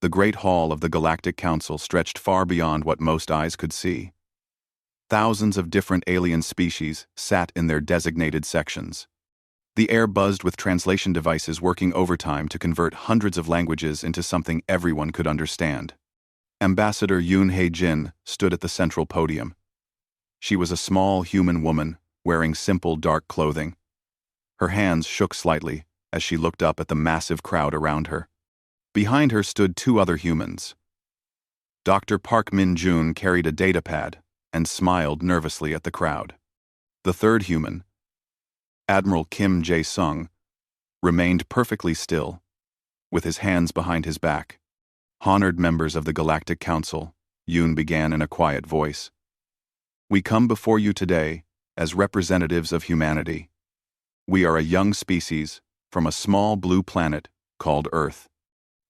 The great hall of the Galactic Council stretched far beyond what most eyes could see. Thousands of different alien species sat in their designated sections. The air buzzed with translation devices working overtime to convert hundreds of languages into something everyone could understand. Ambassador Yoon Hae-jin stood at the central podium. She was a small human woman, wearing simple dark clothing. Her hands shook slightly as she looked up at the massive crowd around her. Behind her stood two other humans. Dr. Park Min-joon carried a datapad and smiled nervously at the crowd. The third human, Admiral Kim Jae-sung, remained perfectly still, with his hands behind his back. Honored members of the Galactic Council, Yoon began in a quiet voice. We come before you today as representatives of humanity. We are a young species from a small blue planet called Earth.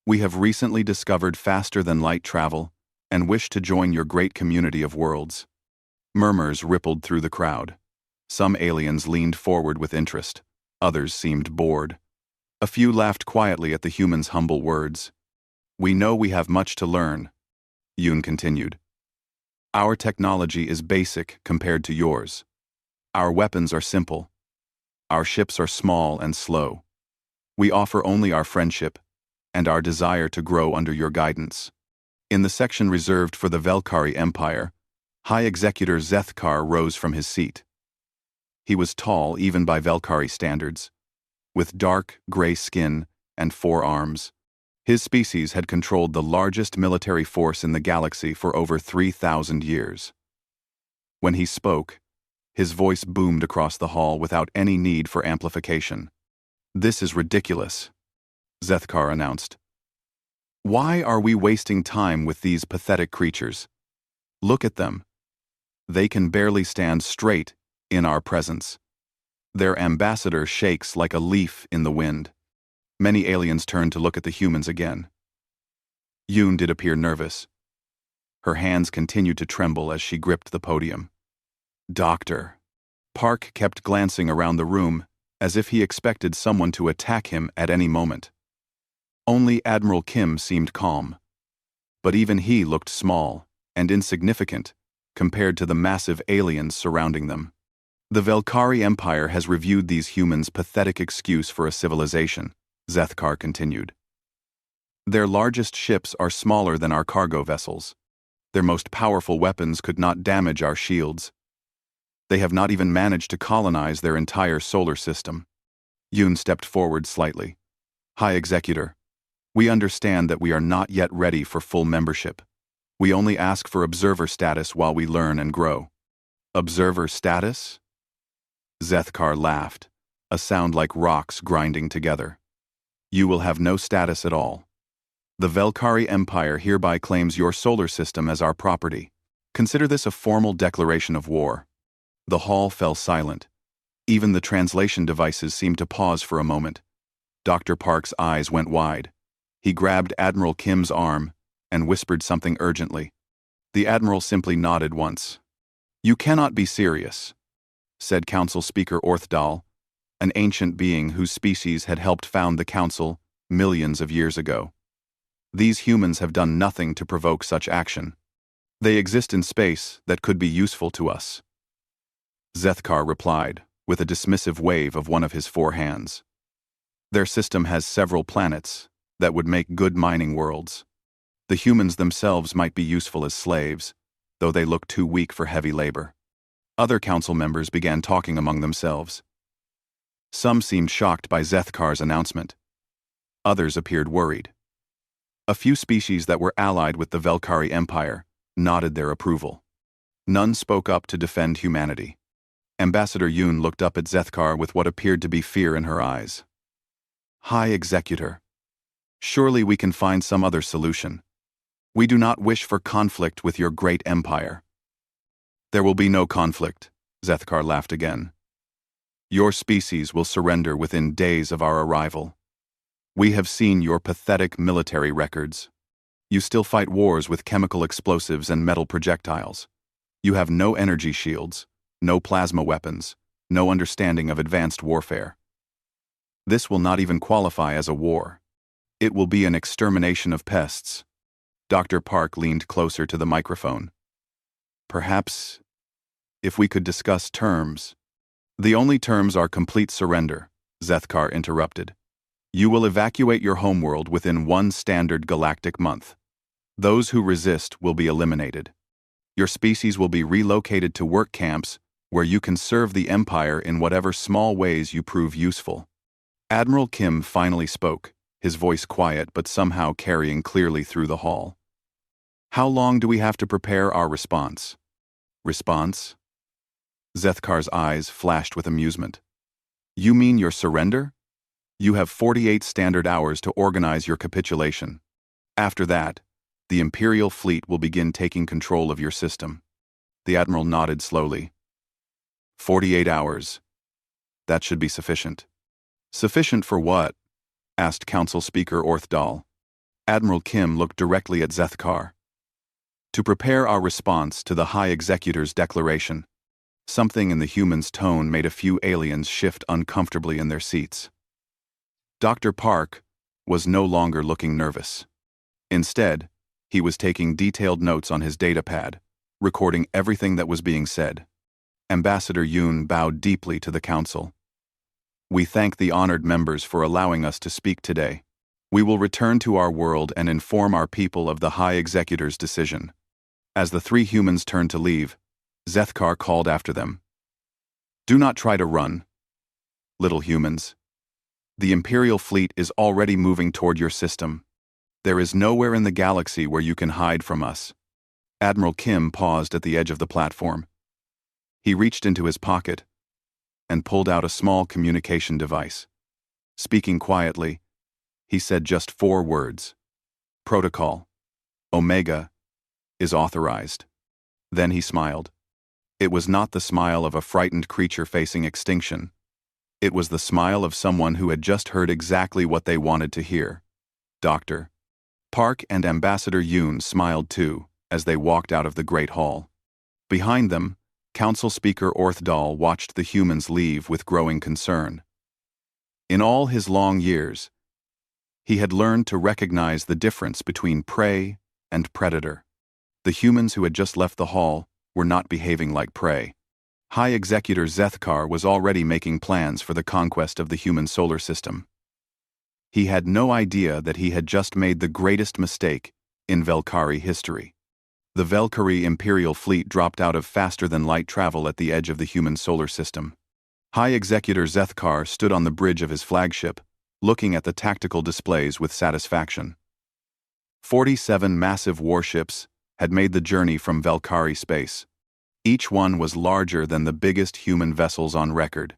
We have recently discovered faster-than-light travel and wish to join your great community of worlds. Murmurs rippled through the crowd. Some aliens leaned forward with interest. Others seemed bored. A few laughed quietly at the humans' humble words. We know we have much to learn, Yoon continued. Our technology is basic compared to yours. Our weapons are simple. Our ships are small and slow. We offer only our friendship and our desire to grow under your guidance. In the section reserved for the Velkari Empire, High Executor Zethkar rose from his seat. He was tall even by Velkari standards, with dark, gray skin and 4 arms. His species had controlled the largest military force in the galaxy for over 3,000 years. When he spoke, his voice boomed across the hall without any need for amplification. This is ridiculous, Zethkar announced. Why are we wasting time with these pathetic creatures? Look at them. They can barely stand straight in our presence. Their ambassador shakes like a leaf in the wind. Many aliens turned to look at the humans again. Yoon did appear nervous. Her hands continued to tremble as she gripped the podium. Doctor. Park kept glancing around the room as if he expected someone to attack him at any moment. Only Admiral Kim seemed calm. But even he looked small and insignificant compared to the massive aliens surrounding them. The Velkari Empire has reviewed these humans' pathetic excuse for a civilization, Zethkar continued. Their largest ships are smaller than our cargo vessels. Their most powerful weapons could not damage our shields. They have not even managed to colonize their entire solar system. Yoon stepped forward slightly. High Executor, we understand that we are not yet ready for full membership. We only ask for observer status while we learn and grow. Observer status? Zethkar laughed, a sound like rocks grinding together. You will have no status at all. The Velkari Empire hereby claims your solar system as our property. Consider this a formal declaration of war. The hall fell silent. Even the translation devices seemed to pause for a moment. Dr. Park's eyes went wide. He grabbed Admiral Kim's arm and whispered something urgently. The Admiral simply nodded once. You cannot be serious, said Council Speaker Orthdal, an ancient being whose species had helped found the Council millions of years ago. These humans have done nothing to provoke such action. They exist in space that could be useful to us. Zethkar replied, with a dismissive wave of one of his 4 hands. Their system has several planets that would make good mining worlds. The humans themselves might be useful as slaves, though they look too weak for heavy labor. Other council members began talking among themselves. Some seemed shocked by Zethkar's announcement. Others appeared worried. A few species that were allied with the Velkari Empire nodded their approval. None spoke up to defend humanity. Ambassador Yoon looked up at Zethkar with what appeared to be fear in her eyes. High Executor, surely we can find some other solution. We do not wish for conflict with your great empire. There will be no conflict, Zethkar laughed again. Your species will surrender within days of our arrival. We have seen your pathetic military records. You still fight wars with chemical explosives and metal projectiles. You have no energy shields, no plasma weapons, no understanding of advanced warfare. This will not even qualify as a war. It will be an extermination of pests. Dr. Park leaned closer to the microphone. Perhaps, if we could discuss terms. The only terms are complete surrender, Zethkar interrupted. You will evacuate your homeworld within one standard galactic month. Those who resist will be eliminated. Your species will be relocated to work camps where you can serve the Empire in whatever small ways you prove useful. Admiral Kim finally spoke, his voice quiet but somehow carrying clearly through the hall. How long do we have to prepare our response? Response? Zethkar's eyes flashed with amusement. You mean your surrender? You have 48 standard hours to organize your capitulation. After that, the Imperial fleet will begin taking control of your system. The Admiral nodded slowly. 48 hours. That should be sufficient. Sufficient for what? Asked Council Speaker Orthdal. Admiral Kim looked directly at Zethkar. To prepare our response to the High Executor's declaration. Something in the human's tone made a few aliens shift uncomfortably in their seats. Dr. Park was no longer looking nervous. Instead, he was taking detailed notes on his datapad, recording everything that was being said. Ambassador Yoon bowed deeply to the council. We thank the honored members for allowing us to speak today. We will return to our world and inform our people of the High Executor's decision. As the three humans turned to leave, Zethkar called after them. Do not try to run, little humans. The Imperial fleet is already moving toward your system. There is nowhere in the galaxy where you can hide from us. Admiral Kim paused at the edge of the platform. He reached into his pocket and pulled out a small communication device. Speaking quietly, he said just 4 words. Protocol. Omega is authorized. Then he smiled. It was not the smile of a frightened creature facing extinction. It was the smile of someone who had just heard exactly what they wanted to hear. Dr. Park and Ambassador Yoon smiled too as they walked out of the Great Hall. Behind them, Council Speaker Orthdal watched the humans leave with growing concern. In all his long years, he had learned to recognize the difference between prey and predator. The humans who had just left the hall were not behaving like prey. High Executor Zethkar was already making plans for the conquest of the human solar system. He had no idea that he had just made the greatest mistake in Velkari history. The Velkari Imperial fleet dropped out of faster-than-light travel at the edge of the human solar system. High Executor Zethkar stood on the bridge of his flagship, looking at the tactical displays with satisfaction. 47 massive warships had made the journey from Velkari space. Each one was larger than the biggest human vessels on record.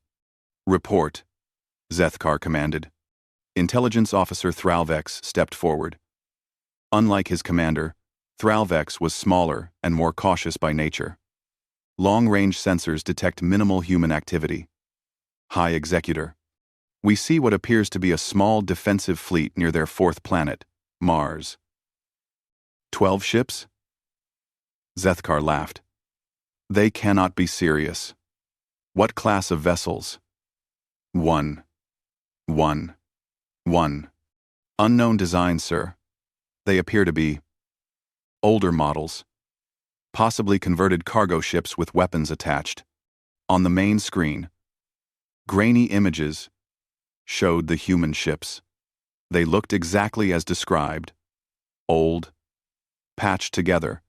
Report, Zethkar commanded. Intelligence Officer Thralvex stepped forward. Unlike his commander, Thralvex was smaller and more cautious by nature. Long-range sensors detect minimal human activity. High Executor. We see what appears to be a small defensive fleet near their 4th planet, Mars. 12 ships? Zethkar laughed. They cannot be serious. What class of vessels? 1. Unknown design, sir. They appear to be older models, possibly converted cargo ships with weapons attached. On the main screen, grainy images showed the human ships. They looked exactly as described, old, patched together,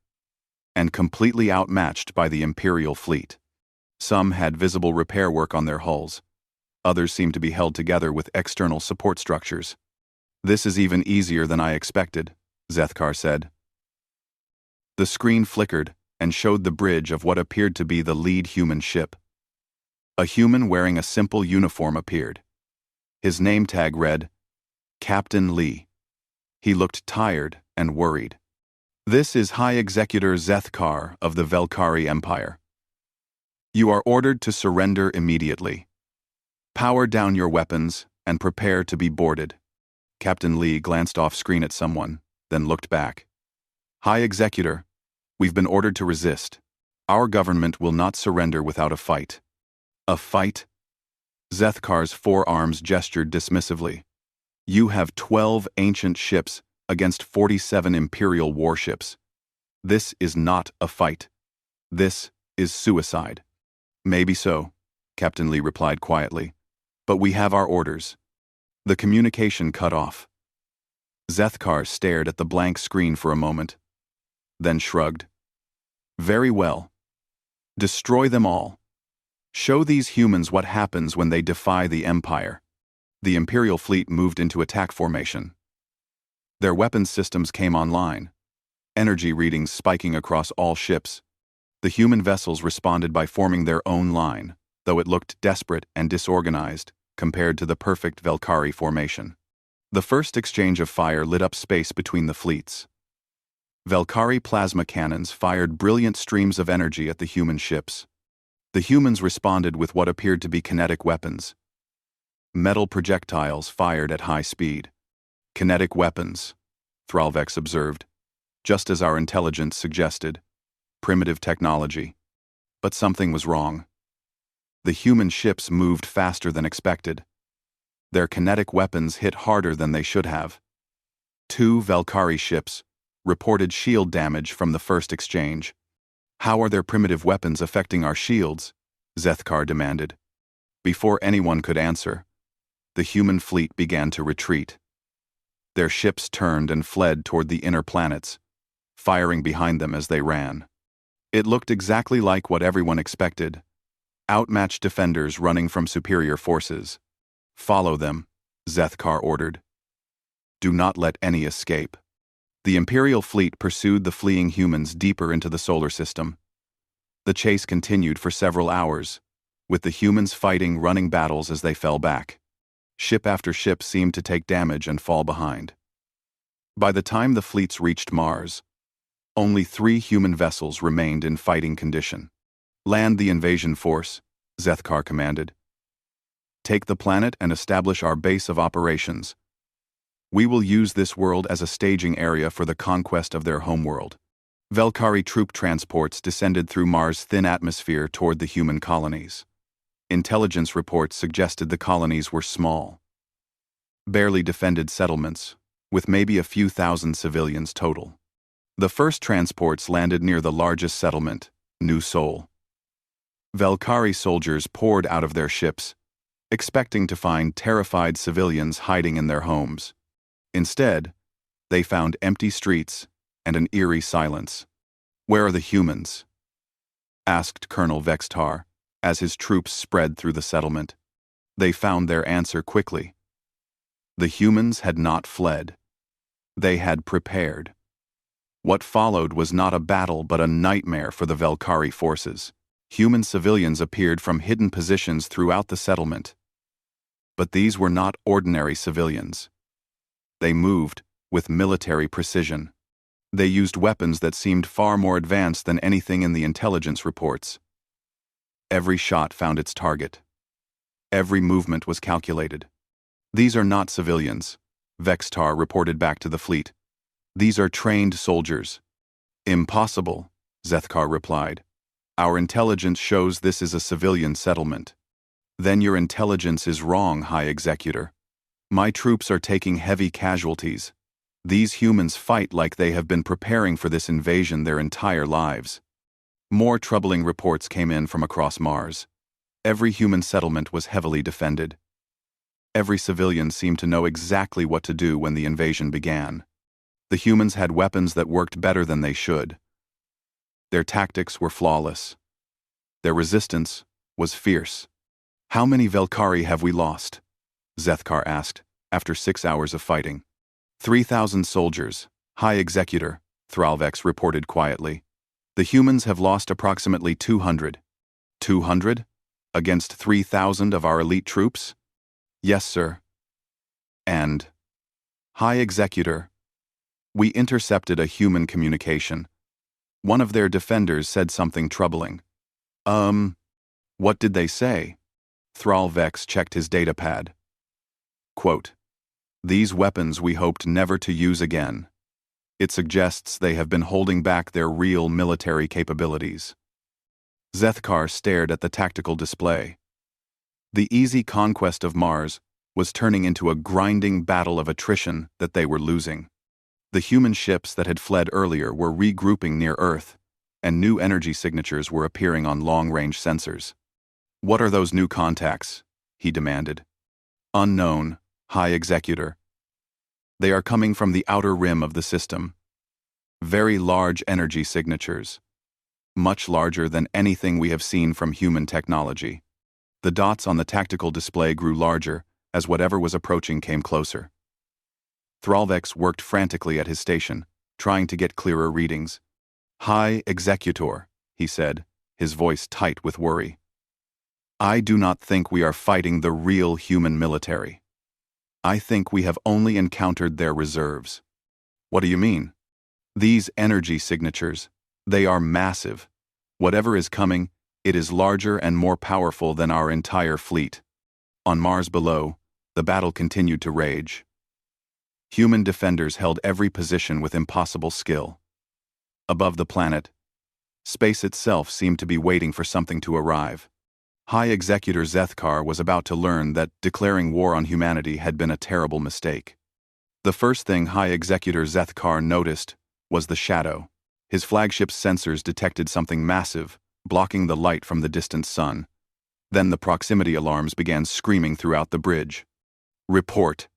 and completely outmatched by the Imperial fleet. Some had visible repair work on their hulls. Others seemed to be held together with external support structures. This is even easier than I expected, Zethkar said. The screen flickered and showed the bridge of what appeared to be the lead human ship. A human wearing a simple uniform appeared. His name tag read, Captain Lee. He looked tired and worried. This is High Executor Zethkar of the Velkari Empire. You are ordered to surrender immediately. Power down your weapons and prepare to be boarded. Captain Lee glanced off screen at someone, then looked back. High Executor, we've been ordered to resist. Our government will not surrender without a fight. A fight? Zethkar's forearms gestured dismissively. You have 12 ancient ships against 47 Imperial warships. This is not a fight. This is suicide. Maybe so, Captain Lee replied quietly. But we have our orders. The communication cut off. Zethkar stared at the blank screen for a moment, then shrugged. Very well. Destroy them all. Show these humans what happens when they defy the Empire. The Imperial fleet moved into attack formation. Their weapons systems came online, energy readings spiking across all ships. The human vessels responded by forming their own line, though it looked desperate and disorganized compared to the perfect Velkari formation. The first exchange of fire lit up space between the fleets. Velkari plasma cannons fired brilliant streams of energy at the human ships. The humans responded with what appeared to be kinetic weapons. Metal projectiles fired at high speed. Kinetic weapons, Thralvex observed, just as our intelligence suggested. Primitive technology. But something was wrong. The human ships moved faster than expected. Their kinetic weapons hit harder than they should have. 2 Velkari ships reported shield damage from the first exchange. How are their primitive weapons affecting our shields? Zethkar demanded. Before anyone could answer, the human fleet began to retreat. Their ships turned and fled toward the inner planets, firing behind them as they ran. It looked exactly like what everyone expected. Outmatched defenders running from superior forces. Follow them, Zethkar ordered. Do not let any escape. The Imperial fleet pursued the fleeing humans deeper into the solar system. The chase continued for several hours, with the humans fighting running battles as they fell back. Ship after ship seemed to take damage and fall behind. By the time the fleets reached Mars, only 3 human vessels remained in fighting condition. Land the invasion force, Zethkar commanded. Take the planet and establish our base of operations. We will use this world as a staging area for the conquest of their homeworld. Velkari troop transports descended through Mars' thin atmosphere toward the human colonies. Intelligence reports suggested the colonies were small, barely defended settlements, with maybe a few thousand civilians total. The first transports landed near the largest settlement, New Sol. Velkari soldiers poured out of their ships, expecting to find terrified civilians hiding in their homes. Instead, they found empty streets and an eerie silence. Where are the humans? Asked Colonel Vextar, as his troops spread through the settlement. They found their answer quickly. The humans had not fled. They had prepared. What followed was not a battle but a nightmare for the Velkari forces. Human civilians appeared from hidden positions throughout the settlement. But these were not ordinary civilians. They moved with military precision. They used weapons that seemed far more advanced than anything in the intelligence reports. Every shot found its target. Every movement was calculated. These are not civilians, Vextar reported back to the fleet. These are trained soldiers. Impossible, Zethkar replied. Our intelligence shows this is a civilian settlement. Then your intelligence is wrong, High Executor. My troops are taking heavy casualties. These humans fight like they have been preparing for this invasion their entire lives. More troubling reports came in from across Mars. Every human settlement was heavily defended. Every civilian seemed to know exactly what to do when the invasion began. The humans had weapons that worked better than they should. Their tactics were flawless. Their resistance was fierce. How many Velkari have we lost? Zethkar asked, after 6 hours of fighting. 3,000 soldiers, High Executor, Thralvex reported quietly. The humans have lost approximately 200. 200? Against 3,000 of our elite troops? Yes, sir. And, High Executor, we intercepted a human communication. One of their defenders said something troubling. What did they say? Thralvex checked his datapad. Quote, these weapons we hoped never to use again. It suggests they have been holding back their real military capabilities. Zethkar stared at the tactical display. The easy conquest of Mars was turning into a grinding battle of attrition that they were losing. The human ships that had fled earlier were regrouping near Earth, and new energy signatures were appearing on long-range sensors. "What are those new contacts?" he demanded. "Unknown, High Executor. They are coming from the outer rim of the system. Very large energy signatures. Much larger than anything we have seen from human technology." The dots on the tactical display grew larger as whatever was approaching came closer. Thrallvex worked frantically at his station, trying to get clearer readings. "High Executor," he said, his voice tight with worry. "I do not think we are fighting the real human military. I think we have only encountered their reserves." "What do you mean?" "These energy signatures, they are massive. Whatever is coming, it is larger and more powerful than our entire fleet." On Mars below, the battle continued to rage. Human defenders held every position with impossible skill. Above the planet, space itself seemed to be waiting for something to arrive. High Executor Zethkar was about to learn that declaring war on humanity had been a terrible mistake. The first thing High Executor Zethkar noticed was the shadow. His flagship's sensors detected something massive, blocking the light from the distant sun. Then the proximity alarms began screaming throughout the bridge. "Report,"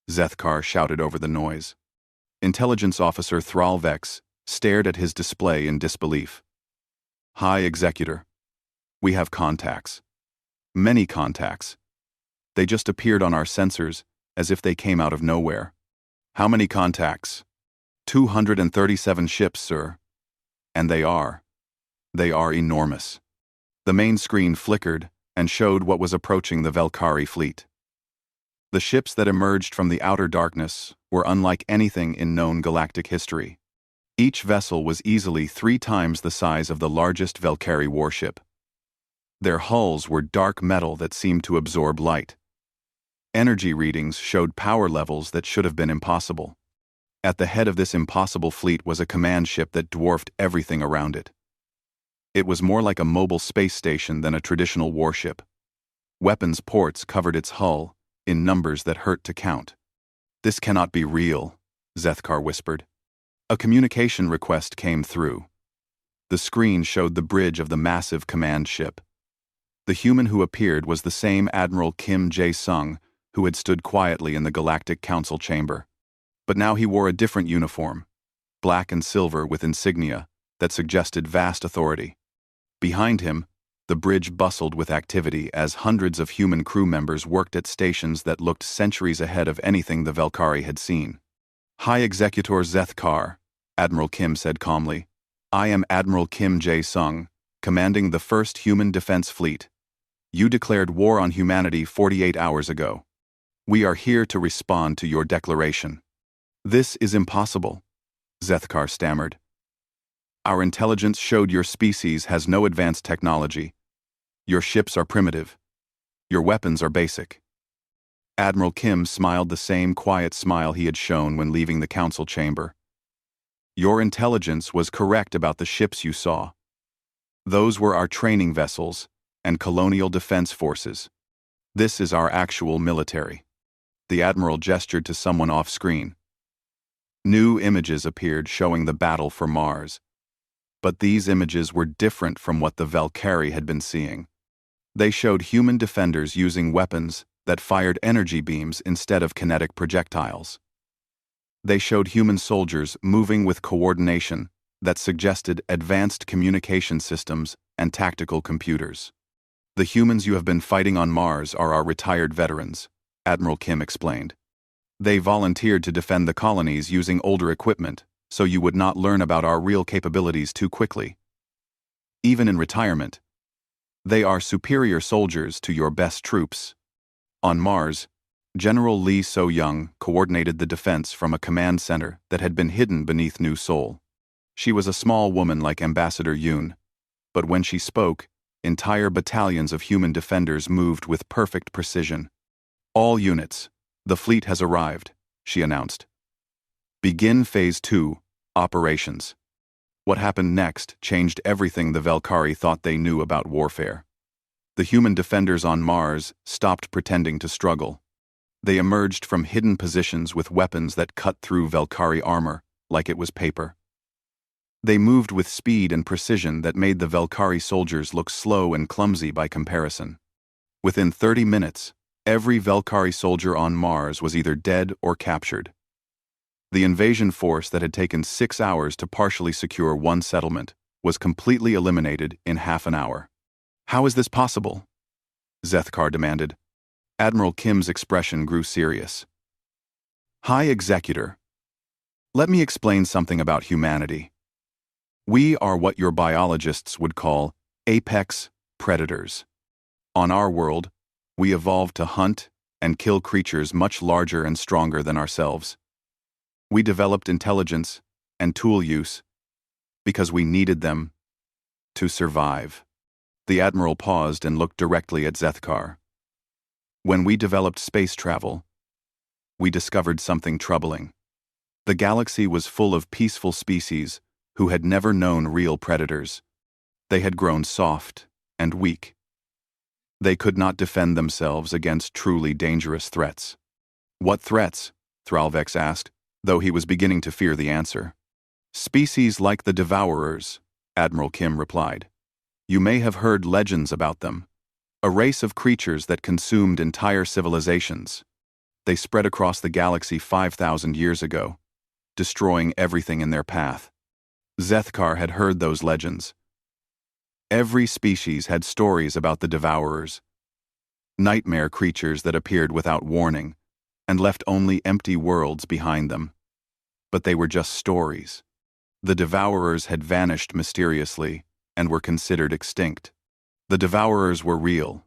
Zethkar shouted over the noise. Intelligence Officer Thrallvex stared at his display in disbelief. "High Executor, we have contacts. Many contacts. They just appeared on our sensors as if they came out of nowhere." "How many contacts?" 237 ships, sir. And they are enormous." The main screen flickered and showed what was approaching the Velkari fleet. The ships that emerged from the outer darkness were unlike anything in known galactic history. Each vessel was easily 3 times the size of the largest Velkari warship. Their hulls were dark metal that seemed to absorb light. Energy readings showed power levels that should have been impossible. At the head of this impossible fleet was a command ship that dwarfed everything around it. It was more like a mobile space station than a traditional warship. Weapons ports covered its hull in numbers that hurt to count. "This cannot be real," Zethkar whispered. A communication request came through. The screen showed the bridge of the massive command ship. The human who appeared was the same Admiral Kim Jae-sung who had stood quietly in the Galactic Council chamber. But now he wore a different uniform, black and silver with insignia that suggested vast authority. Behind him, the bridge bustled with activity as hundreds of human crew members worked at stations that looked centuries ahead of anything the Velkari had seen. "High Executor Zethkar," Admiral Kim said calmly. "I am Admiral Kim Jae-sung, commanding the 1st Human Defense Fleet. You declared war on humanity 48 hours ago. We are here to respond to your declaration." "This is impossible," Zethkar stammered. "Our intelligence showed your species has no advanced technology. Your ships are primitive. Your weapons are basic." Admiral Kim smiled the same quiet smile he had shown when leaving the council chamber. "Your intelligence was correct about the ships you saw. Those were our training vessels and colonial defense forces. This is our actual military." The Admiral gestured to someone off-screen. New images appeared showing the battle for Mars. But these images were different from what the Velkari had been seeing. They showed human defenders using weapons that fired energy beams instead of kinetic projectiles. They showed human soldiers moving with coordination that suggested advanced communication systems and tactical computers. "The humans you have been fighting on Mars are our retired veterans," Admiral Kim explained. "They volunteered to defend the colonies using older equipment, so you would not learn about our real capabilities too quickly. Even in retirement, they are superior soldiers to your best troops." On Mars, General Lee So-young coordinated the defense from a command center that had been hidden beneath New Seoul. She was a small woman like Ambassador Yoon, but when she spoke, entire battalions of human defenders moved with perfect precision. "All units, the fleet has arrived," she announced. "Begin Phase 2, operations." What happened next changed everything the Velkari thought they knew about warfare. The human defenders on Mars stopped pretending to struggle. They emerged from hidden positions with weapons that cut through Velkari armor like it was paper. They moved with speed and precision that made the Velkari soldiers look slow and clumsy by comparison. Within 30 minutes, every Velkari soldier on Mars was either dead or captured. The invasion force that had taken 6 hours to partially secure one settlement was completely eliminated in half an hour. How is this possible? Zethkar demanded. Admiral Kim's expression grew serious. High Executor, let me explain something about humanity. We are what your biologists would call apex predators. On our world, we evolved to hunt and kill creatures much larger and stronger than ourselves. We developed intelligence and tool use because we needed them to survive. The Admiral paused and looked directly at Zethkar. When we developed space travel, we discovered something troubling. The galaxy was full of peaceful species who had never known real predators. They had grown soft and weak. They could not defend themselves against truly dangerous threats. What threats? Thralvex asked, though he was beginning to fear the answer. Species like the Devourers, Admiral Kim replied. You may have heard legends about them. A race of creatures that consumed entire civilizations. They spread across the galaxy 5,000 years ago, destroying everything in their path. Zethkar had heard those legends. Every species had stories about the Devourers. Nightmare creatures that appeared without warning and left only empty worlds behind them. But they were just stories. The Devourers had vanished mysteriously and were considered extinct. The Devourers were real,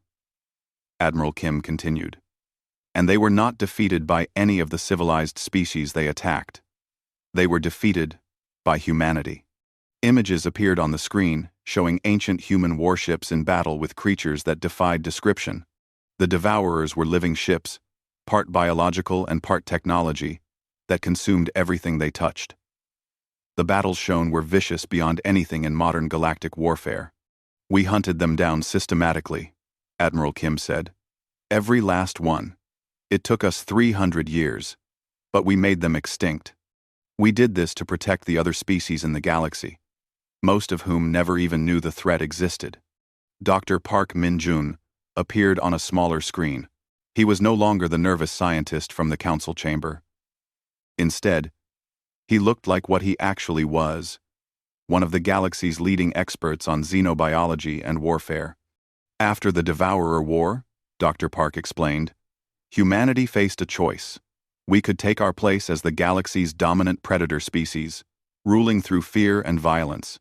Admiral Kim continued, and they were not defeated by any of the civilized species they attacked. They were defeated by humanity. Images appeared on the screen, showing ancient human warships in battle with creatures that defied description. The Devourers were living ships, part biological and part technology, that consumed everything they touched. The battles shown were vicious beyond anything in modern galactic warfare. We hunted them down systematically, Admiral Kim said. Every last one. It took us 300 years, but we made them extinct. We did this to protect the other species in the galaxy, most of whom never even knew the threat existed. Dr. Park Min-jun appeared on a smaller screen. He was no longer the nervous scientist from the council chamber. Instead, he looked like what he actually was, one of the galaxy's leading experts on xenobiology and warfare. After the Devourer War, Dr. Park explained, humanity faced a choice. We could take our place as the galaxy's dominant predator species, ruling through fear and violence.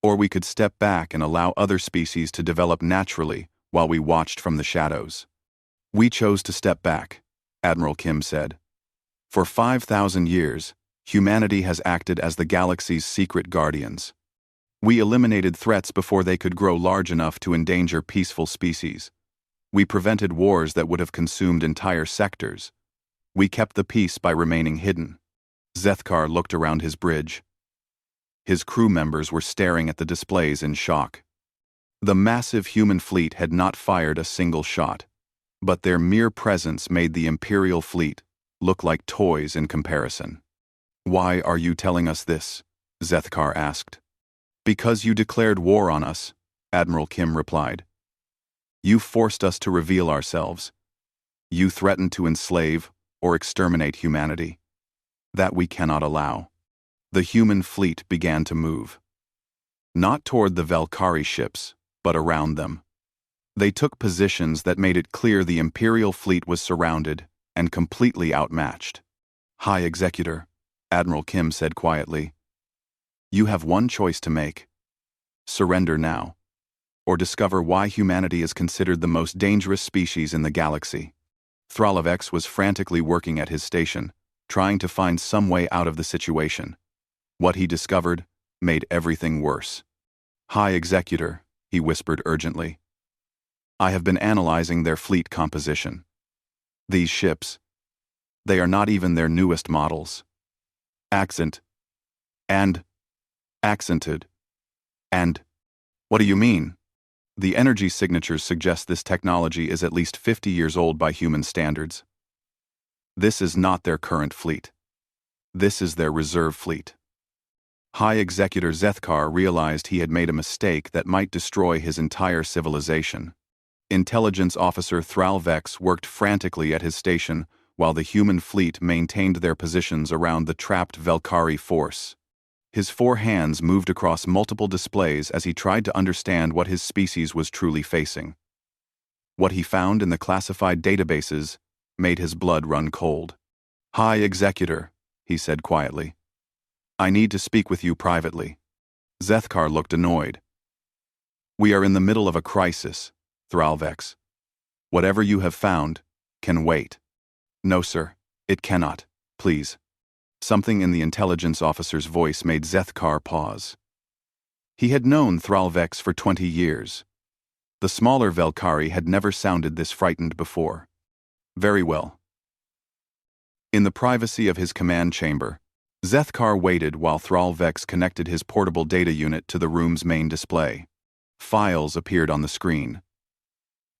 Or we could step back and allow other species to develop naturally while we watched from the shadows. We chose to step back, Admiral Kim said. For 5,000 years, humanity has acted as the galaxy's secret guardians. We eliminated threats before they could grow large enough to endanger peaceful species. We prevented wars that would have consumed entire sectors. We kept the peace by remaining hidden. Zethkar looked around his bridge. His crew members were staring at the displays in shock. The massive human fleet had not fired a single shot, but their mere presence made the Imperial fleet look like toys in comparison. Why are you telling us this? Zethkar asked. Because you declared war on us, Admiral Kim replied. You forced us to reveal ourselves. You threatened to enslave or exterminate humanity. That we cannot allow. The human fleet began to move. Not toward the Velkari ships, but around them. They took positions that made it clear the Imperial fleet was surrounded and completely outmatched. High Executor, Admiral Kim said quietly, you have one choice to make. Surrender now, or discover why humanity is considered the most dangerous species in the galaxy. Thralavex was frantically working at his station, trying to find some way out of the situation. What he discovered made everything worse. High Executor, he whispered urgently. I have been analyzing their fleet composition. These ships, they are not even their newest models. Accented. And, what do you mean? The energy signatures suggest this technology is at least 50 years old by human standards. This is not their current fleet. This is their reserve fleet. High Executor Zethkar realized he had made a mistake that might destroy his entire civilization. Intelligence Officer Thralvex worked frantically at his station while the human fleet maintained their positions around the trapped Velkari force. His 4 hands moved across multiple displays as he tried to understand what his species was truly facing. What he found in the classified databases made his blood run cold. "High Executor," he said quietly. "I need to speak with you privately." Zethkar looked annoyed. "We are in the middle of a crisis, Thralvex. Whatever you have found can wait." "No, sir, it cannot. Please." Something in the intelligence officer's voice made Zethkar pause. He had known Thralvex for 20 years. The smaller Velkari had never sounded this frightened before. "Very well." In the privacy of his command chamber, Zethkar waited while Thralvex connected his portable data unit to the room's main display. Files appeared on the screen.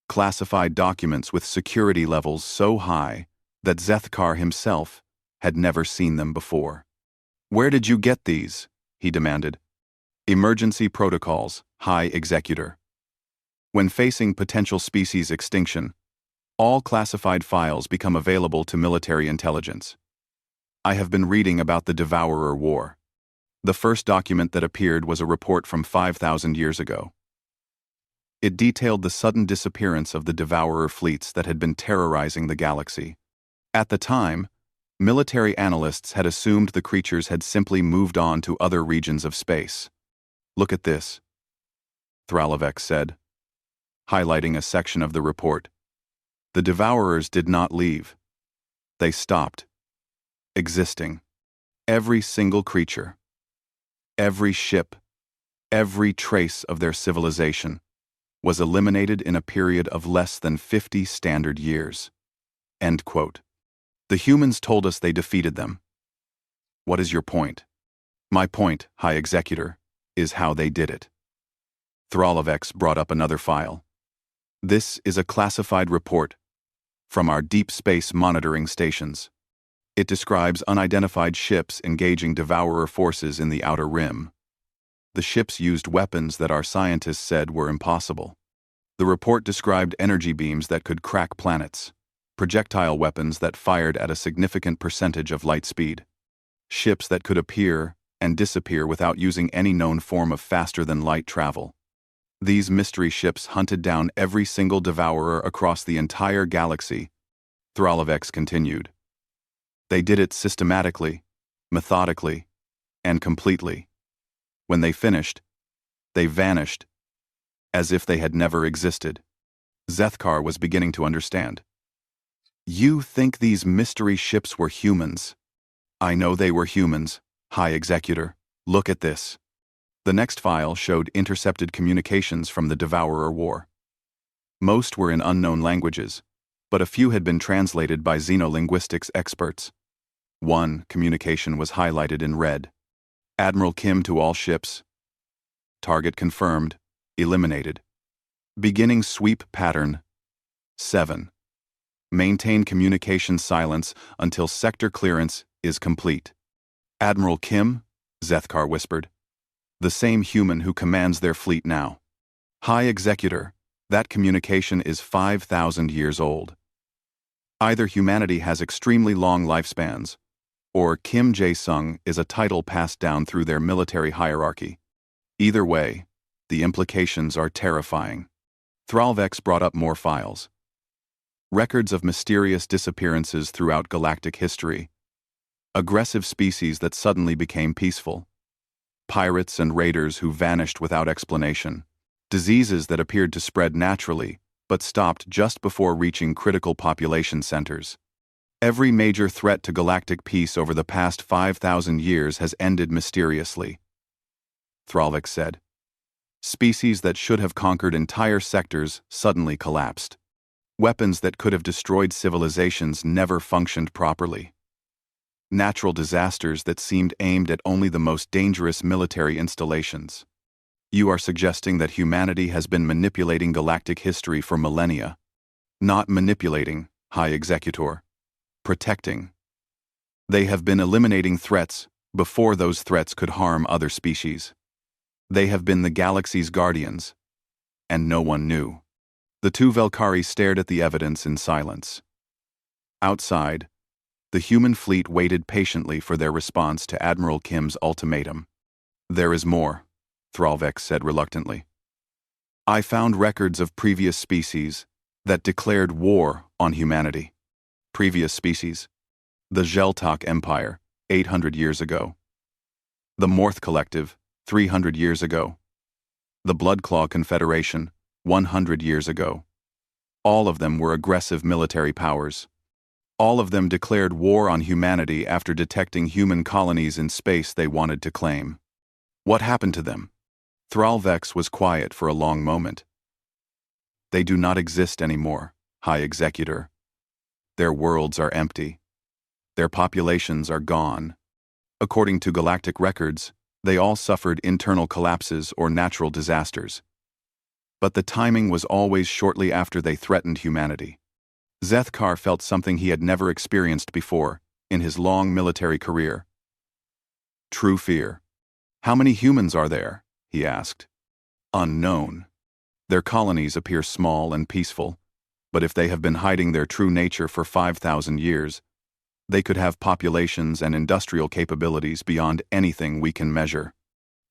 Classified documents with security levels so high that Zethkar himself had never seen them before. "Where did you get these?" he demanded. "Emergency protocols, High Executor. When facing potential species extinction, all classified files become available to military intelligence. I have been reading about the Devourer War. The first document that appeared was a report from 5,000 years ago. It detailed the sudden disappearance of the Devourer fleets that had been terrorizing the galaxy. At the time, military analysts had assumed the creatures had simply moved on to other regions of space. "Look at this," Thralvex said, highlighting a section of the report. "The Devourers did not leave. They stopped existing. Every single creature, every ship, every trace of their civilization was eliminated in a period of less than 50 standard years." End quote. "The humans told us they defeated them. What is your point?" "My point, High Executor, is how they did it." Thralvex brought up another file. "This is a classified report from our deep space monitoring stations. It describes unidentified ships engaging Devourer forces in the Outer Rim. The ships used weapons that our scientists said were impossible. The report described energy beams that could crack planets, projectile weapons that fired at a significant percentage of light speed, ships that could appear and disappear without using any known form of faster-than-light travel. These mystery ships hunted down every single Devourer across the entire galaxy," Thralvex continued. "They did it systematically, methodically, and completely. When they finished, they vanished, as if they had never existed." Zethkar was beginning to understand. "You think these mystery ships were humans?" "I know they were humans, High Executor. Look at this." The next file showed intercepted communications from the Devourer War. Most were in unknown languages, but a few had been translated by xenolinguistics experts. One communication was highlighted in red. "Admiral Kim to all ships. Target confirmed. Eliminated. Beginning sweep pattern. 7. Maintain communication silence until sector clearance is complete." "Admiral Kim?" Zethkar whispered. "The same human who commands their fleet now." "High Executor, that communication is 5,000 years old. Either humanity has extremely long lifespans, or Kim Jae-sung is a title passed down through their military hierarchy. Either way, the implications are terrifying." Thralvex brought up more files. Records of mysterious disappearances throughout galactic history. Aggressive species that suddenly became peaceful. Pirates and raiders who vanished without explanation. Diseases that appeared to spread naturally, but stopped just before reaching critical population centers. Every major threat to galactic peace over the past 5,000 years has ended mysteriously, Thralvex said. Species that should have conquered entire sectors suddenly collapsed. Weapons that could have destroyed civilizations never functioned properly. Natural disasters that seemed aimed at only the most dangerous military installations. You are suggesting that humanity has been manipulating galactic history for millennia. Not manipulating, High Executor. protecting. They have been eliminating threats before those threats could harm other species. They have been the galaxy's guardians, and no one knew. The two Velkari stared at the evidence in silence. Outside, the human fleet waited patiently for their response to Admiral Kim's ultimatum. "There is more," Thralvex said reluctantly. "I found records of previous species that declared war on humanity." Previous species? The Geltok Empire, 800 years ago. The Morth Collective, 300 years ago. The Bloodclaw Confederation, 100 years ago. All of them were aggressive military powers. All of them declared war on humanity after detecting human colonies in space they wanted to claim. What happened to them? Thralvex was quiet for a long moment. "They do not exist anymore, High Executor. Their worlds are empty. Their populations are gone. According to galactic records, they all suffered internal collapses or natural disasters. But the timing was always shortly after they threatened humanity." Zethkar felt something he had never experienced before in his long military career. True fear. "How many humans are there?" he asked. "Unknown. Their colonies appear small and peaceful, but if they have been hiding their true nature for 5,000 years, they could have populations and industrial capabilities beyond anything we can measure."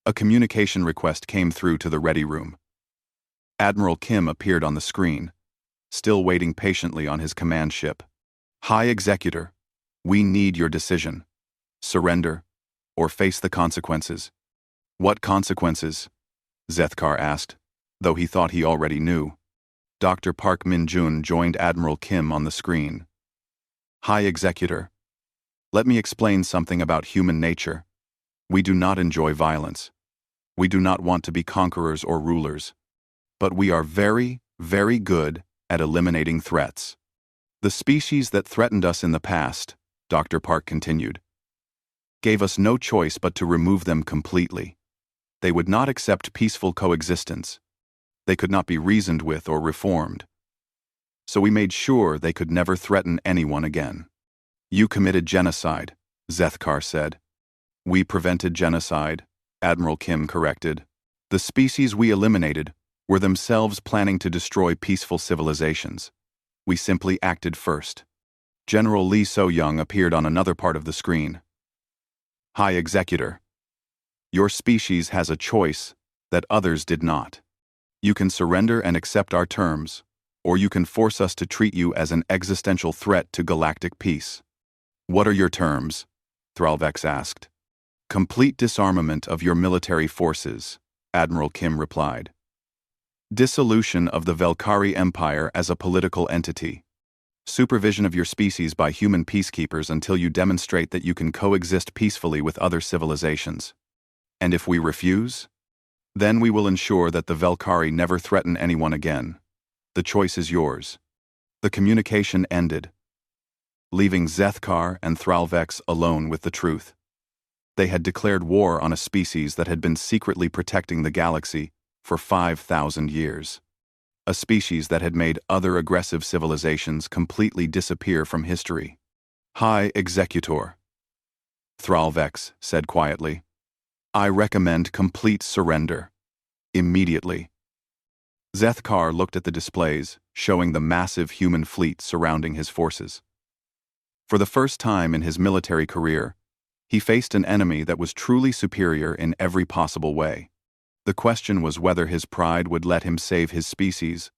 A communication request came through to the ready room. Admiral Kim appeared on the screen, still waiting patiently on his command ship. "High Executor, we need your decision. Surrender, or face the consequences." "What consequences?" Zethkar asked, though he thought he already knew. Dr. Park Min-jun joined Admiral Kim on the screen. "High Executor, let me explain something about human nature. We do not enjoy violence. We do not want to be conquerors or rulers. But we are very, very good at eliminating threats. The species that threatened us in the past," Dr. Park continued, "gave us no choice but to remove them completely. They would not accept peaceful coexistence. They could not be reasoned with or reformed. So we made sure they could never threaten anyone again." "You committed genocide," Zethkar said. "We prevented genocide," Admiral Kim corrected. "The species we eliminated were themselves planning to destroy peaceful civilizations. We simply acted first." General Lee So-young appeared on another part of the screen. "High Executor, your species has a choice that others did not. You can surrender and accept our terms, or you can force us to treat you as an existential threat to galactic peace." "What are your terms?" Thralvex asked. "Complete disarmament of your military forces," Admiral Kim replied. "Dissolution of the Velkari Empire as a political entity. Supervision of your species by human peacekeepers until you demonstrate that you can coexist peacefully with other civilizations. And if we refuse, then we will ensure that the Velkari never threaten anyone again. The choice is yours." The communication ended, leaving Zethkar and Thralvex alone with the truth. They had declared war on a species that had been secretly protecting the galaxy for 5,000 years. A species that had made other aggressive civilizations completely disappear from history. "High Executor," Thralvex said quietly, "I recommend complete surrender. Immediately." Zethkar looked at the displays, showing the massive human fleet surrounding his forces. For the first time in his military career, he faced an enemy that was truly superior in every possible way. The question was whether his pride would let him save his species,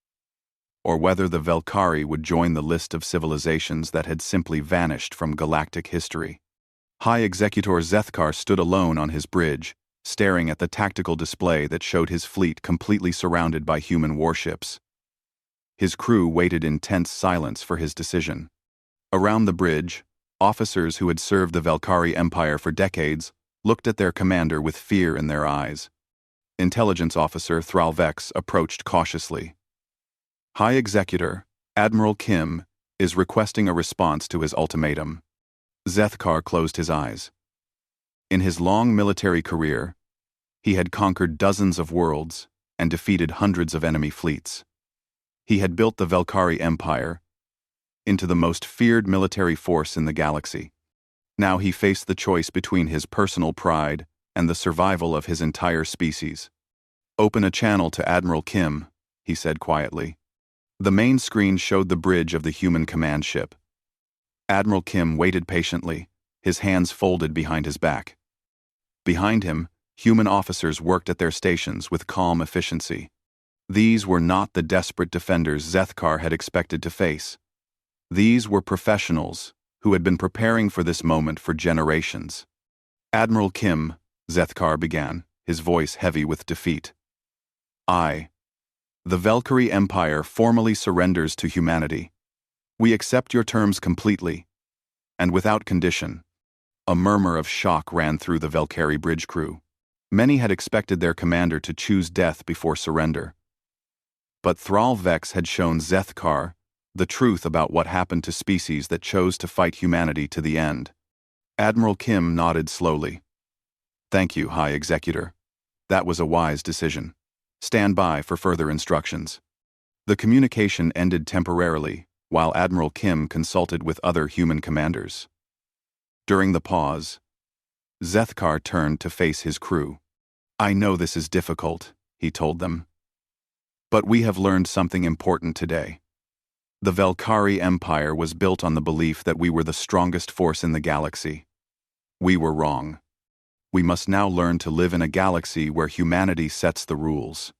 or whether the Velkari would join the list of civilizations that had simply vanished from galactic history. High Executor Zethkar stood alone on his bridge, staring at the tactical display that showed his fleet completely surrounded by human warships. His crew waited in tense silence for his decision. Around the bridge, officers who had served the Velkari Empire for decades looked at their commander with fear in their eyes. Intelligence Officer Thralvex approached cautiously. "High Executor, Admiral Kim, is requesting a response to his ultimatum." Zethkar closed his eyes. In his long military career, he had conquered dozens of worlds and defeated hundreds of enemy fleets. He had built the Velkari Empire, into the most feared military force in the galaxy. Now he faced the choice between his personal pride and the survival of his entire species. "Open a channel to Admiral Kim," he said quietly. The main screen showed the bridge of the human command ship. Admiral Kim waited patiently, his hands folded behind his back. Behind him, human officers worked at their stations with calm efficiency. These were not the desperate defenders Zethkar had expected to face. These were professionals who had been preparing for this moment for generations. "Admiral Kim," Zethkar began, his voice heavy with defeat. The Valkyrie Empire formally surrenders to humanity. We accept your terms completely, and without condition." A murmur of shock ran through the Valkyrie bridge crew. Many had expected their commander to choose death before surrender. But Thrall Vex had shown Zethkar the truth about what happened to species that chose to fight humanity to the end. Admiral Kim nodded slowly. "Thank you, High Executor. That was a wise decision. Stand by for further instructions." The communication ended temporarily, while Admiral Kim consulted with other human commanders. During the pause, Zethkar turned to face his crew. "I know this is difficult," he told them. "But we have learned something important today. The Valkyrie Empire was built on the belief that we were the strongest force in the galaxy. We were wrong. We must now learn to live in a galaxy where humanity sets the rules."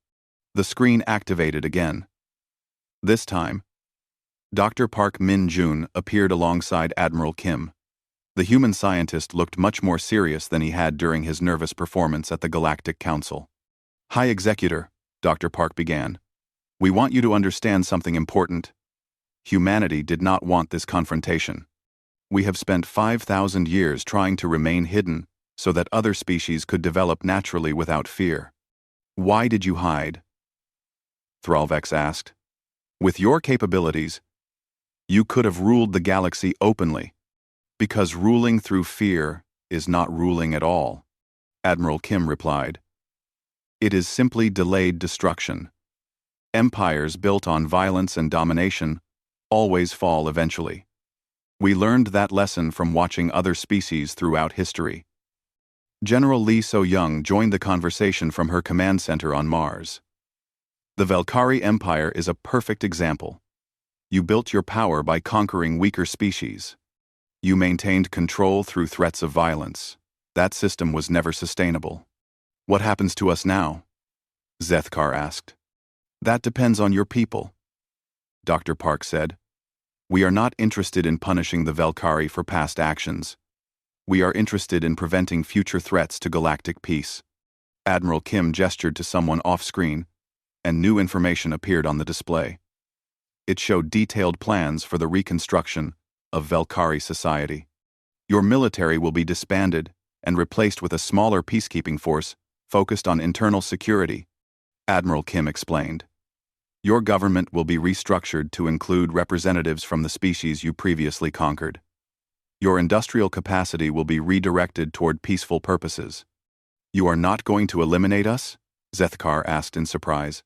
The screen activated again. This time, Dr. Park Min-jun appeared alongside Admiral Kim. The human scientist looked much more serious than he had during his nervous performance at the Galactic Council. "High Executor," Dr. Park began, "we want you to understand something important. Humanity did not want this confrontation. We have spent 5,000 years trying to remain hidden so that other species could develop naturally without fear." "Why did you hide?" Thrallvex asked. "With your capabilities, you could have ruled the galaxy openly. Because ruling through fear is not ruling at all," Admiral Kim replied. "It is simply delayed destruction. Empires built on violence and domination always fall eventually. We learned that lesson from watching other species throughout history." General Lee So-young joined the conversation from her command center on Mars. "The Valkyrie Empire is a perfect example. You built your power by conquering weaker species. You maintained control through threats of violence. That system was never sustainable." "What happens to us now?" Zethkar asked. "That depends on your people," Dr. Park said. "We are not interested in punishing the Valkyrie for past actions. We are interested in preventing future threats to galactic peace." Admiral Kim gestured to someone off-screen, and new information appeared on the display. It showed detailed plans for the reconstruction of Valkyrie society. "Your military will be disbanded and replaced with a smaller peacekeeping force focused on internal security," Admiral Kim explained. "Your government will be restructured to include representatives from the species you previously conquered. Your industrial capacity will be redirected toward peaceful purposes." "You are not going to eliminate us?" Zethkar asked in surprise.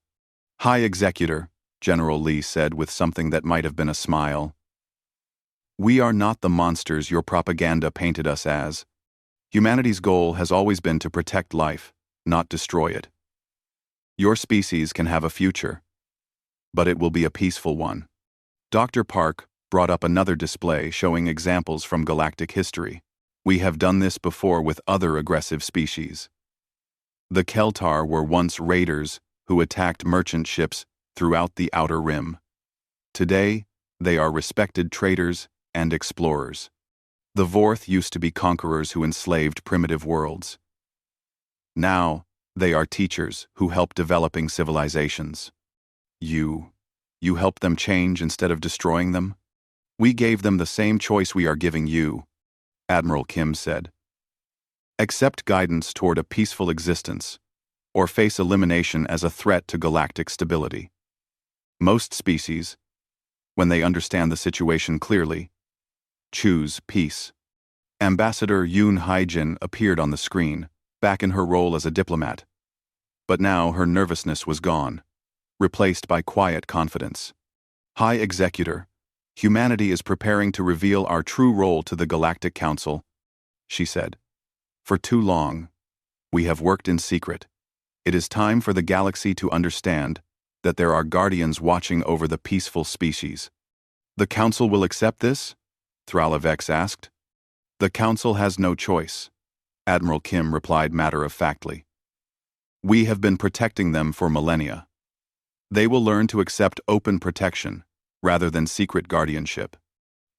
"High Executor," General Lee said with something that might have been a smile, "we are not the monsters your propaganda painted us as. Humanity's goal has always been to protect life, not destroy it. Your species can have a future, but it will be a peaceful one." Dr. Park brought up another display showing examples from galactic history. "We have done this before with other aggressive species. The Keltar were once raiders who attacked merchant ships throughout the Outer Rim. Today, they are respected traders and explorers. The Vorth used to be conquerors who enslaved primitive worlds. Now, they are teachers who help developing civilizations. You help them change instead of destroying them? We gave them the same choice we are giving you," Admiral Kim said. "Accept guidance toward a peaceful existence, or face elimination as a threat to galactic stability. Most species, when they understand the situation clearly, choose peace." Ambassador Yoon Haijin appeared on the screen, back in her role as a diplomat. But now her nervousness was gone, replaced by quiet confidence. "High Executor, Humanity is preparing to reveal our true role to the Galactic Council, she said. For too long, we have worked in secret. It is time for the galaxy to understand that there are guardians watching over the peaceful species. The Council will accept this? Thralavex asked. The Council has no choice, Admiral Kim replied matter-of-factly. We have been protecting them for millennia. They will learn to accept open protection, rather than secret guardianship.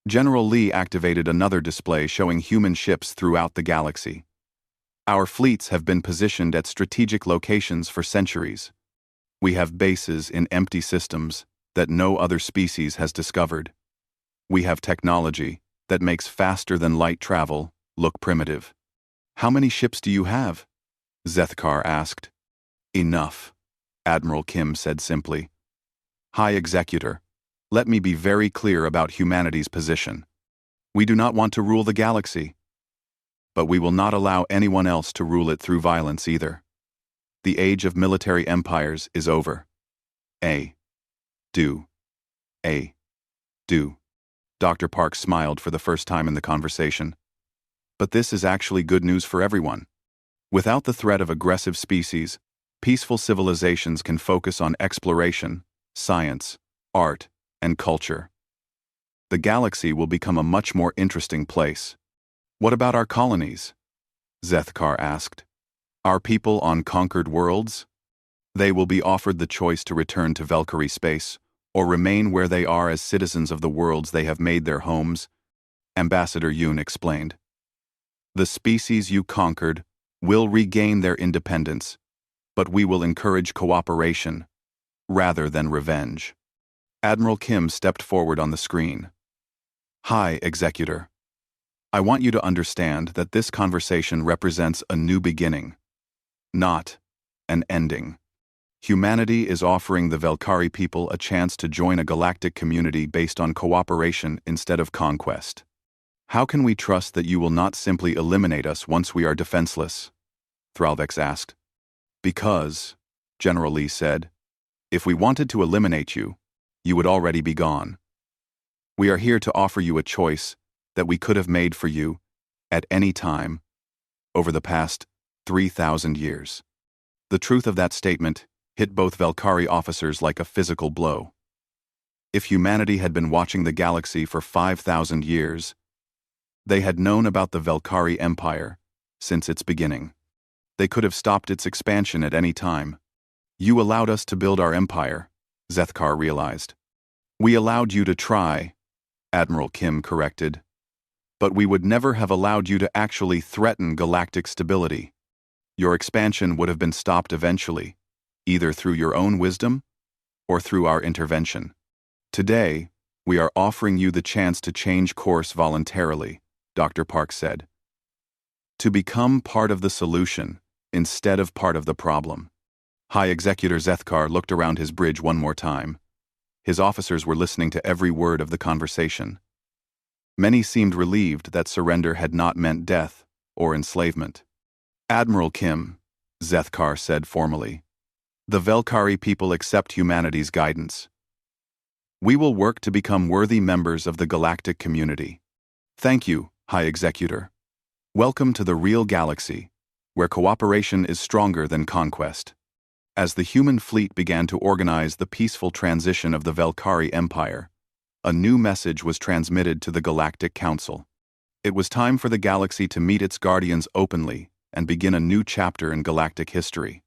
General Lee activated another display showing human ships throughout the galaxy. Our fleets have been positioned at strategic locations for centuries. We have bases in empty systems that no other species has discovered. We have technology that makes faster-than-light travel look primitive. How many ships do you have? Zethkar asked. Enough, Admiral Kim said simply. High Executor, let me be very clear about humanity's position. We do not want to rule the galaxy, but we will not allow anyone else to rule it through violence either. The age of military empires is over. Do. Dr. Park smiled for the first time in the conversation. But this is actually good news for everyone. Without the threat of aggressive species, peaceful civilizations can focus on exploration, science, art, and culture. The galaxy will become a much more interesting place. What about our colonies? Zethkar asked. Our people on conquered worlds? They will be offered the choice to return to Valkyrie space, or remain where they are as citizens of the worlds they have made their homes, Ambassador Yoon explained. The species you conquered will regain their independence, but we will encourage cooperation, rather than revenge. Admiral Kim stepped forward on the screen. Hi, Executor. I want you to understand that this conversation represents a new beginning, not an ending. Humanity is offering the Valkyrie people a chance to join a galactic community based on cooperation instead of conquest. How can we trust that you will not simply eliminate us once we are defenseless? Thralvex asked. Because, General Lee said, if we wanted to eliminate you, you would already be gone. We are here to offer you a choice that we could have made for you, at any time, over the past 3,000 years. The truth of that statement hit both Valkyrie officers like a physical blow. If humanity had been watching the galaxy for 5,000 years, they had known about the Valkyrie Empire since its beginning. They could have stopped its expansion at any time. You allowed us to build our empire, Zethkar realized. We allowed you to try, Admiral Kim corrected. But we would never have allowed you to actually threaten galactic stability. Your expansion would have been stopped eventually, either through your own wisdom or through our intervention. Today, we are offering you the chance to change course voluntarily, Dr. Park said. To become part of the solution instead of part of the problem. High Executor Zethkar looked around his bridge one more time. His officers were listening to every word of the conversation. Many seemed relieved that surrender had not meant death or enslavement. Admiral Kim, Zethkar said formally, the Valkyrie people accept humanity's guidance. We will work to become worthy members of the galactic community. Thank you, High Executor. Welcome to the real galaxy, where cooperation is stronger than conquest. As the human fleet began to organize the peaceful transition of the Valkyrie Empire, a new message was transmitted to the Galactic Council. It was time for the galaxy to meet its guardians openly and begin a new chapter in galactic history.